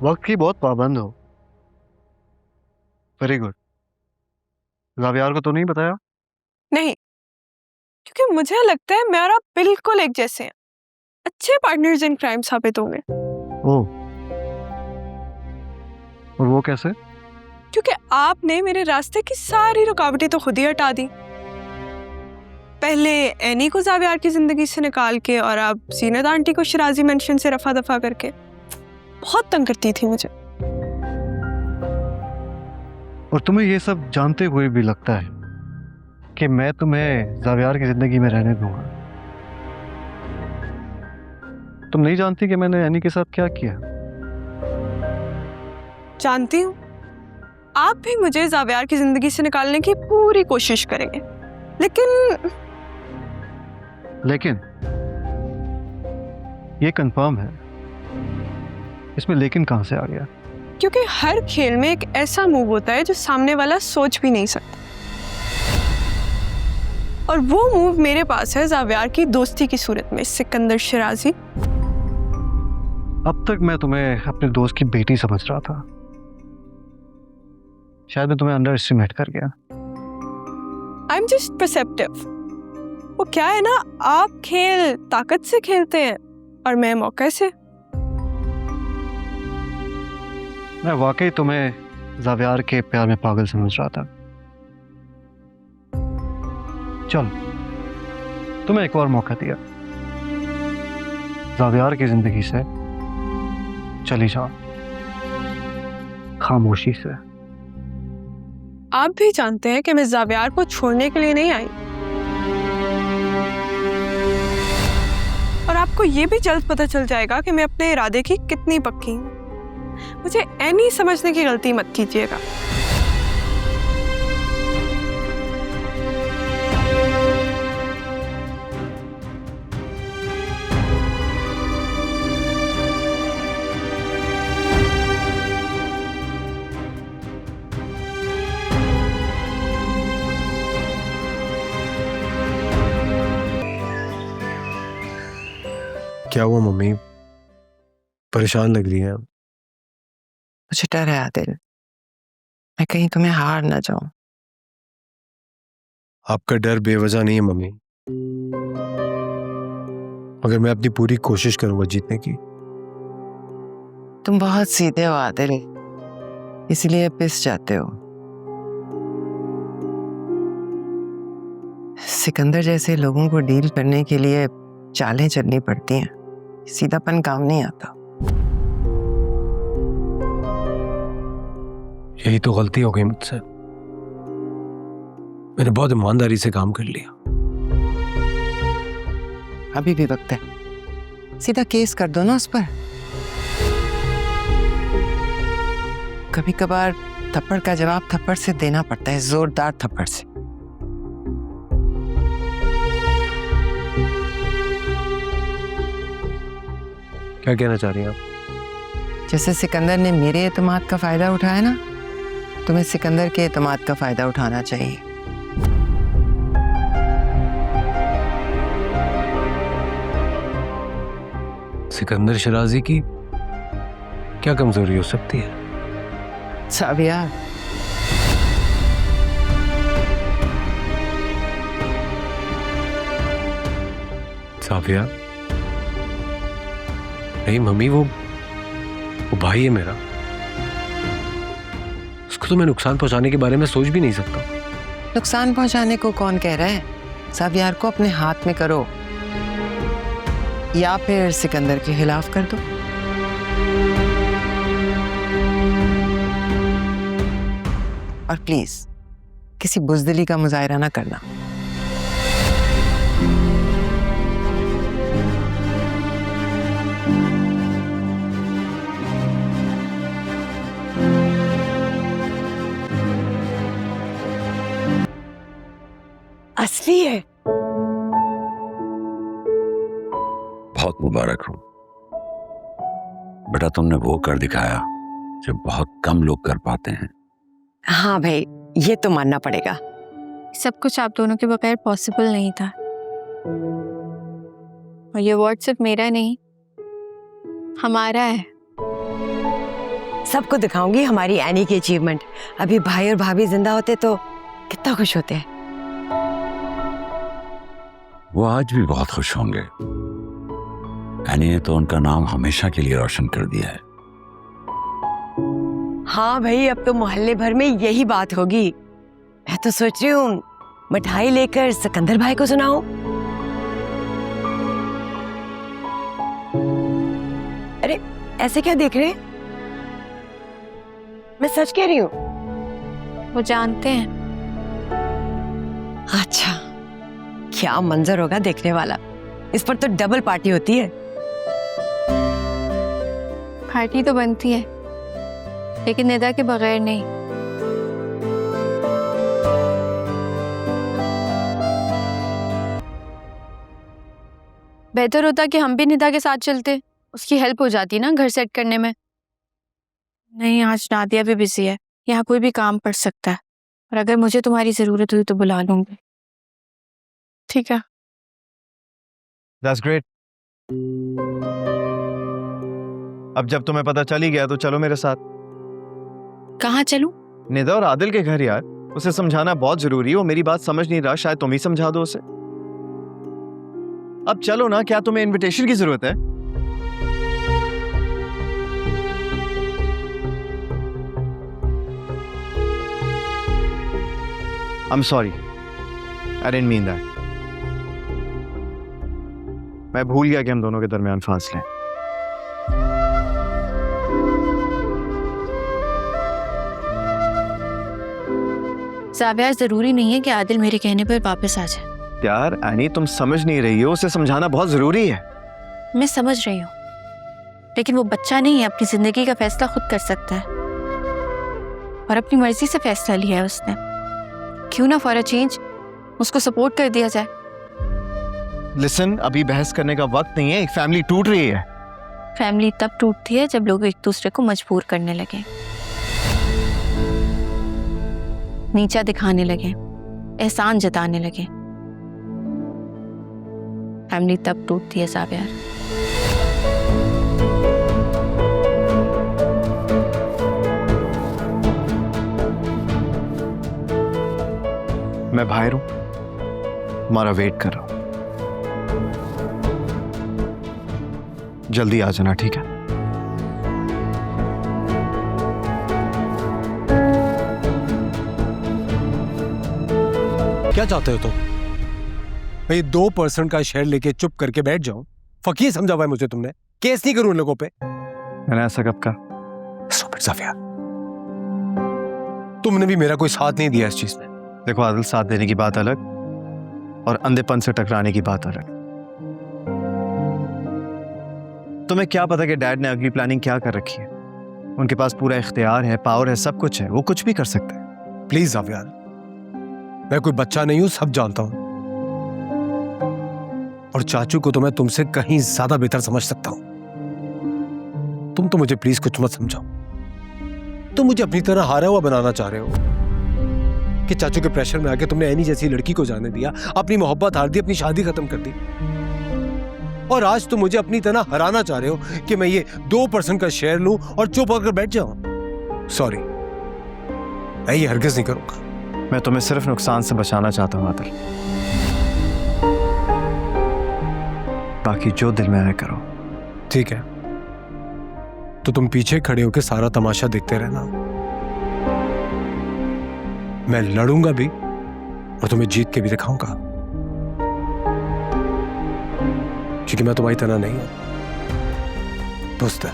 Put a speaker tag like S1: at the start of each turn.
S1: वक्त की बहुत पाबंद हो। Very good. जावियार को तो नहीं बताया?
S2: नहीं, क्योंकि मुझे लगता है मैं और आप बिल्कुल एक जैसे हैं, अच्छे पार्टनर्स इन क्राइम साबित होंगे।
S1: ओह, और वो कैसे?
S2: क्योंकि आपने मेरे रास्ते की सारी रुकावटें तो खुद ही हटा दी। पहले एनी को जावियार की जिंदगी से निकाल के, और अब जीनत आंटी को शिराजी मेंशन से रफा दफा करके। बहुत तंग करती थी मुझे।
S1: और तुम्हें ये सब जानते हुए भी लगता है कि मैं तुम्हें जावियार की जिंदगी में रहने दूंगा? तुम नहीं जानती कि मैंने एनी के साथ क्या किया?
S2: जानती हूँ, आप भी मुझे जावियार की जिंदगी से निकालने की पूरी कोशिश करेंगे, लेकिन
S1: ये कंफर्म है। इसमें लेकिन कहां से आ गया?
S2: क्योंकि हर खेल में एक ऐसा मूव होता है जो सामने वाला सोच भी नहीं सकता, और वो मूव मेरे पास है जावियार की दोस्ती की सूरत में, सिकंदर शिराजी।
S1: अब तक मैं तुम्हें अपने दोस्त की बेटी समझ रहा था। शायद मैं तुम्हें अंडर एस्टिमेट कर गया।
S2: I am just perceptive. वो क्या है ना, आप खेल ताकत से खेलते हैं और मैं मौके से।
S1: मैं वाकई तुम्हें जावियार के प्यार में पागल समझ रहा था। चल, तुम्हें एक और मौका दिया। जावियार की जिंदगी से चली जाओ, खामोशी से।
S2: आप भी जानते हैं कि मैं जावियार को छोड़ने के लिए नहीं आई, और आपको ये भी जल्द पता चल जाएगा कि मैं अपने इरादे की कितनी पक्की हूँ। मुझे एनी समझने की गलती मत कीजिएगा।
S3: क्या हुआ मम्मी? परेशान लग रही है।
S4: मुझे डर है आदिल, मैं कहीं तुम्हें हार ना जाऊं।
S3: आपका डर बेवजह नहीं है मम्मी, मगर मैं अपनी पूरी कोशिश करूंगा जीतने की।
S4: तुम बहुत सीधे हो आदिल, इसलिए पिस जाते हो। सिकंदर जैसे लोगों को डील करने के लिए चालें चलनी पड़ती हैं, सीधापन काम नहीं आता।
S3: यही तो गलती हो गई मुझसे। मैंने बहुत ईमानदारी से काम कर लिया।
S4: अभी भी वक्त है, सीधा केस कर दो ना उस पर। कभी कभार थप्पड़ का जवाब थप्पड़ से देना पड़ता है, जोरदार थप्पड़ से।
S3: क्या कहना चाह रही हैं आप?
S4: जैसे सिकंदर ने मेरे एतमाद का फायदा उठाया ना, तुम्हें सिकंदर के एतमाद का फायदा उठाना चाहिए।
S3: सिकंदर शिराजी की क्या कमजोरी हो सकती है?
S4: जावियार,
S3: जावियार? नहीं मम्मी, वो भाई है मेरा। उसको तो मैं नुकसान पहुंचाने के बारे में सोच भी नहीं सकता।
S4: नुकसान पहुंचाने को कौन कह रहा है? जावियार को अपने हाथ में करो, या फिर सिकंदर के खिलाफ कर दो। और प्लीज किसी बुजदिली का मुजाहिरा ना करना। असली है।
S5: बहुत मुबारक हो बेटा, तुमने वो कर दिखाया जो बहुत कम लोग कर पाते हैं।
S4: हाँ भाई, ये तो मानना पड़ेगा।
S6: सब कुछ आप दोनों के बगैर पॉसिबल नहीं था, और ये अवार्ड सिर्फ मेरा नहीं, हमारा है।
S4: सबको दिखाऊंगी हमारी एनी की अचीवमेंट। अभी भाई और भाभी जिंदा होते तो कितना खुश होते हैं।
S5: वो आज भी बहुत खुश होंगे। एनी ने तो उनका नाम हमेशा के लिए रोशन कर दिया है।
S4: हाँ भाई, अब तो मोहल्ले भर में यही बात होगी। मैं तो सोच रही हूँ मिठाई लेकर सिकंदर भाई को सुनाऊं। अरे ऐसे क्या देख रहे हैं? मैं सच कह रही हूँ।
S6: वो जानते हैं।
S4: अच्छा, क्या मंजर होगा देखने वाला। इस पर तो डबल पार्टी होती है।
S6: पार्टी तो बनती है, लेकिन निदा के बगैर नहीं। बेहतर होता कि हम भी निदा के साथ चलते, उसकी हेल्प हो जाती ना घर सेट करने में। नहीं, आज नादिया भी बिजी है, यहाँ कोई भी काम पड़ सकता है, और अगर मुझे तुम्हारी जरूरत हुई तो बुला लूंगी। ठीक है।
S7: That's great. अब जब तुम्हें पता चल ही गया तो चलो मेरे साथ।
S6: कहाँ चलूं?
S7: निदा और आदिल के घर यार। उसे समझाना बहुत जरूरी है, वो मेरी बात समझ नहीं रहा, शायद तुम ही समझा दो उसे। अब चलो ना, क्या तुम्हें इनविटेशन की जरूरत है? I'm sorry. I didn't mean that. मैं भूल गया कि हम दोनों के दरमियान फासले हैं।
S6: ज़ावियार, जरूरी नहीं है कि आदिल मेरे कहने पर वापस आ जाए।
S7: यार एनी, तुम समझ नहीं रही हो, उसे समझाना बहुत जरूरी है।
S6: मैं समझ रही हूँ, लेकिन वो बच्चा नहीं है, अपनी जिंदगी का फैसला खुद कर सकता है, और अपनी मर्जी से फैसला लिया है उसने। क्यों ना फॉर अ चेंज उसको सपोर्ट कर दिया जाए।
S7: लिसन, अभी बहस करने का वक्त नहीं है, एक फैमिली टूट रही है।
S6: फैमिली तब टूटती है जब लोग एक दूसरे को मजबूर करने लगे, नीचा दिखाने लगे, एहसान जताने लगे। फैमिली तब टूटती है ज़ावियार।
S7: मैं बाहर हूं, तुम्हारा वेट कर रहा हूं। जल्दी आ जाना, ठीक है?
S3: क्या चाहते हो तुम? मैं 2% का शेयर लेके चुप करके बैठ जाऊं? फकीर समझा हुआ है मुझे तुमने। केस नहीं करूं उन लोगों पे।
S7: मैंने ऐसा कब कहा?
S3: Stop it, ज़ावियार। तुमने भी मेरा कोई साथ नहीं दिया इस चीज में।
S7: देखो आदिल, साथ देने की बात अलग और अंधेपन से टकराने की बात अलग। तुम्हें क्या पता कि डैड ने अगली प्लानिंग क्या कर रखी है? उनके पास पूरा इख्तियार है, पावर है, सब कुछ है, वो कुछ भी कर सकते हैं।
S3: प्लीज ज़ावियार, मैं कोई बच्चा नहीं हूं, सब जानता हूं, और चाचू को तो मैं तुमसे कहीं ज्यादा बेहतर समझ सकता हूं। तुम तो मुझे प्लीज कुछ मत समझाओ। तुम मुझे अपनी तरह हारा हुआ बनाना चाह रहे हो कि चाचू के प्रेशर में आके तुमने एनी जैसी लड़की को जाने दिया, अपनी मोहब्बत हार दी, अपनी शादी खत्म कर दी, और आज तुम मुझे अपनी तरह हराना चाह रहे हो कि मैं ये 2% का शेयर लूं और चुप होकर बैठ जाऊं। सॉरी, मैं ये हरगिज नहीं करूंगा।
S7: मैं तुम्हें सिर्फ नुकसान से बचाना चाहता हूं आदिल। बाकी जो दिल में आए करो।
S3: ठीक है, तो तुम पीछे खड़े होकर सारा तमाशा देखते रहना। मैं लड़ूंगा भी और तुम्हें जीत के भी दिखाऊंगा, क्योंकि मैं तुम्हारी तरह नहीं हूं। दोस्त है।